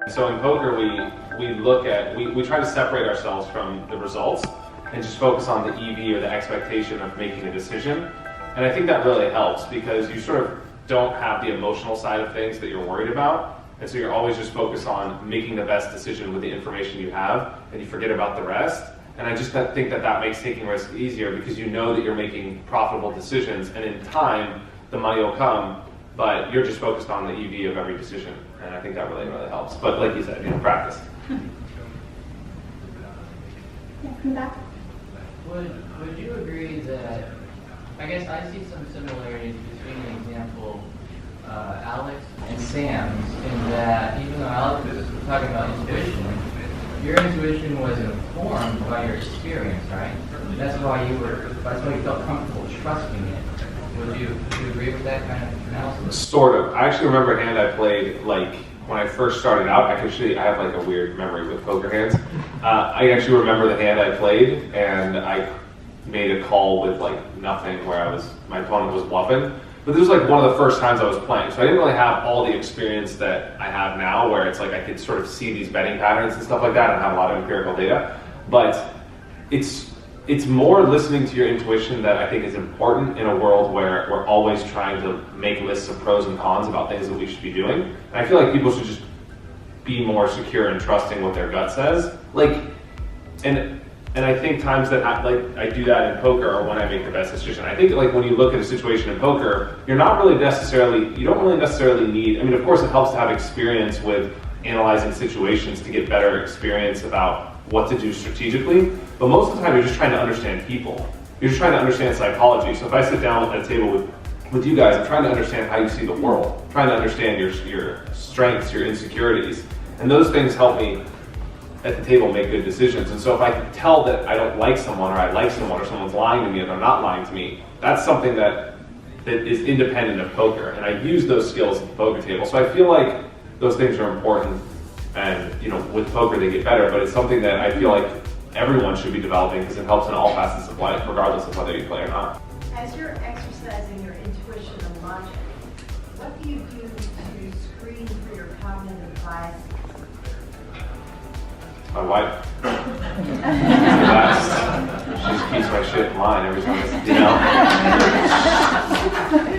So in poker, we try to separate ourselves from the results and just focus on the EV or the expectation of making a decision. And I think that really helps because you sort of don't have the emotional side of things that you're worried about. And so you're always just focused on making the best decision with the information you have, and you forget about the rest. And I just think that makes taking risks easier because you know that you're making profitable decisions, and in time, the money will come, but you're just focused on the EV of every decision. And I think that really, really helps. But like you said, practice. Yeah, come back. Would you agree that, I guess I see some similarities between the example Alex and Sam's, in that even though Alex was talking about intuition, your intuition was informed by your experience, right? That's why you felt comfortable trusting it. Would you agree with that kind of analysis? Sort of. I actually remember a hand I played, like, when I first started out. I have like a weird memory with poker hands. I actually remember the hand I played, and I made a call with like nothing where my opponent was bluffing. But this was like one of the first times I was playing, so I didn't really have all the experience that I have now, where it's like I could sort of see these betting patterns and stuff like that and have a lot of empirical data. But it's more listening to your intuition that I think is important in a world where we're always trying to make lists of pros and cons about things that we should be doing. And I feel like people should just be more secure and trusting what their gut says. And I think times that I do that in poker are when I make the best decision. I think like when you look at a situation in poker, you don't really necessarily need, I mean, of course it helps to have experience with analyzing situations to get better experience about what to do strategically, but most of the time you're just trying to understand people. You're just trying to understand psychology. So if I sit down at a table with you guys, I'm trying to understand how you see the world, I'm trying to understand your strengths, your insecurities, and those things help me at the table make good decisions. And so if I can tell that I don't like someone, or I like someone, or someone's lying to me and they're not lying to me, that's something that is independent of poker. And I use those skills at the poker table. So I feel like those things are important, and with poker they get better, but it's something that I feel like everyone should be developing because it helps in all facets of life, regardless of whether you play or not. As you're exercising your intuition and logic, what do you do to screen for your cognitive bias? My wife. She just keeps my shit in line every time,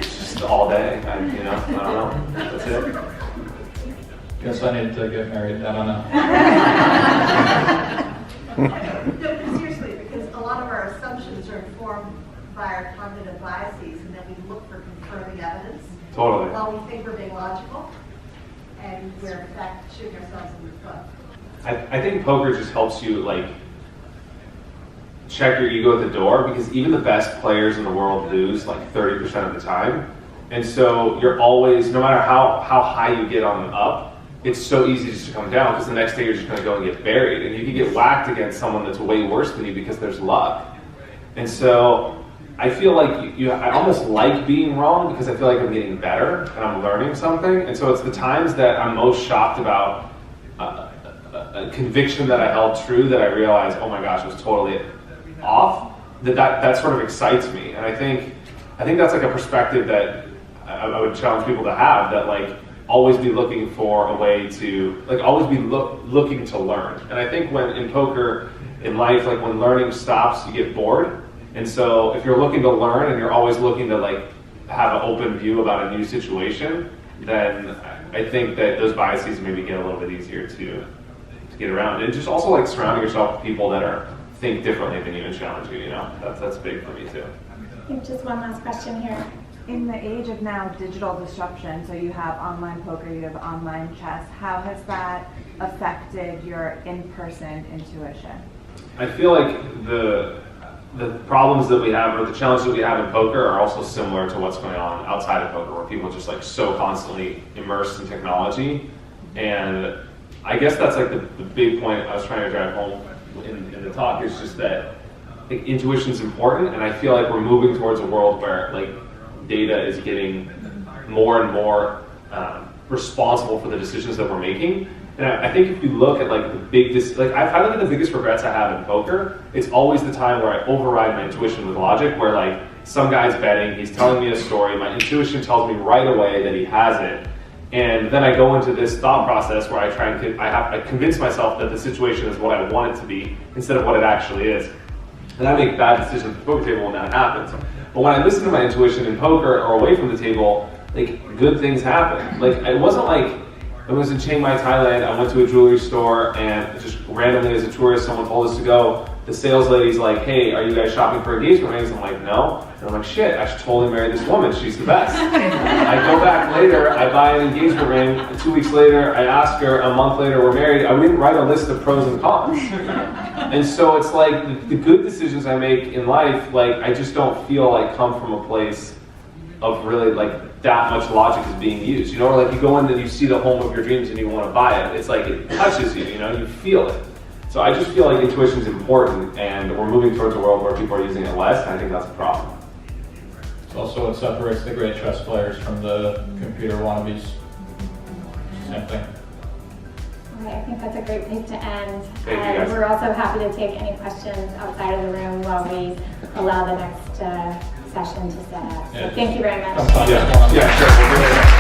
just all day, I don't know, that's it. Guess I need to get married, I don't know. No, but seriously, because a lot of our assumptions are informed by our cognitive biases, and then we look for confirming evidence. Totally. While we think we're being logical, and we're in fact shooting ourselves in the foot. I think poker just helps you check your ego at the door, because even the best players in the world lose like 30% of the time. And so you're always, no matter how high you get on the up, it's so easy just to come down, because the next day you're just going to go and get buried. And you can get whacked against someone that's way worse than you because there's luck. And so I feel like I almost like being wrong, because I feel like I'm getting better and I'm learning something. And so it's the times that I'm most shocked about a conviction that I held true that I realized, oh my gosh, it was totally off, that sort of excites me. And I think that's like a perspective that I would challenge people to have, that always be looking for a way to, always be looking to learn. And I think when in poker, in life, when learning stops, you get bored. And so if you're looking to learn and you're always looking to have an open view about a new situation, then I think that those biases maybe get a little bit easier to get around. And just also surrounding yourself with people that think differently than you and challenge you, that's big for me too. I think just one last question here. In the age of now digital disruption, so you have online poker, you have online chess, how has that affected your in-person intuition? I feel like the problems that we have, or the challenges that we have in poker, are also similar to what's going on outside of poker, where people are just so constantly immersed in technology. And I guess that's the big point I was trying to drive home in the talk, is just that intuition is important, and I feel like we're moving towards a world where data is getting more and more responsible for the decisions that we're making. And I think if you look at the big, I find that the biggest regrets I have in poker, it's always the time where I override my intuition with logic, where some guy's betting, he's telling me a story, my intuition tells me right away that he has it, And then I go into this thought process where I try and I convince myself that the situation is what I want it to be instead of what it actually is. And I make bad decisions at the poker table when that happens. But when I listen to my intuition in poker or away from the table, like good things happen. Like it wasn't like I was in Chiang Mai, Thailand. I went to a jewelry store and just randomly as a tourist, someone told us to go. The sales lady's like, "Hey, are you guys shopping for engagement rings?" I'm like, "No." And I'm like, "Shit, I should totally marry this woman. She's the best." I go back later, I buy an engagement ring. 2 weeks later, I ask her. A month later, we're married. I didn't write a list of pros and cons. And so it's like the good decisions I make in life, like I just don't feel like come from a place of really like that much logic is being used. You know, or like you go in and you see the home of your dreams and you want to buy it. It's like it touches you. You know, you feel it. So I just feel like intuition is important, and we're moving towards a world where people are using it less, and I think that's a problem. It's also what separates the great chess players from the computer wannabes. Same thing. Okay, I think that's a great place to end. Thank you, And guys. we're also happy to take any questions outside of the room while we allow the next session to set up. So Yeah. thank you very much. Come talk to us Yeah, one-on-one. yeah, sure. We'll do it.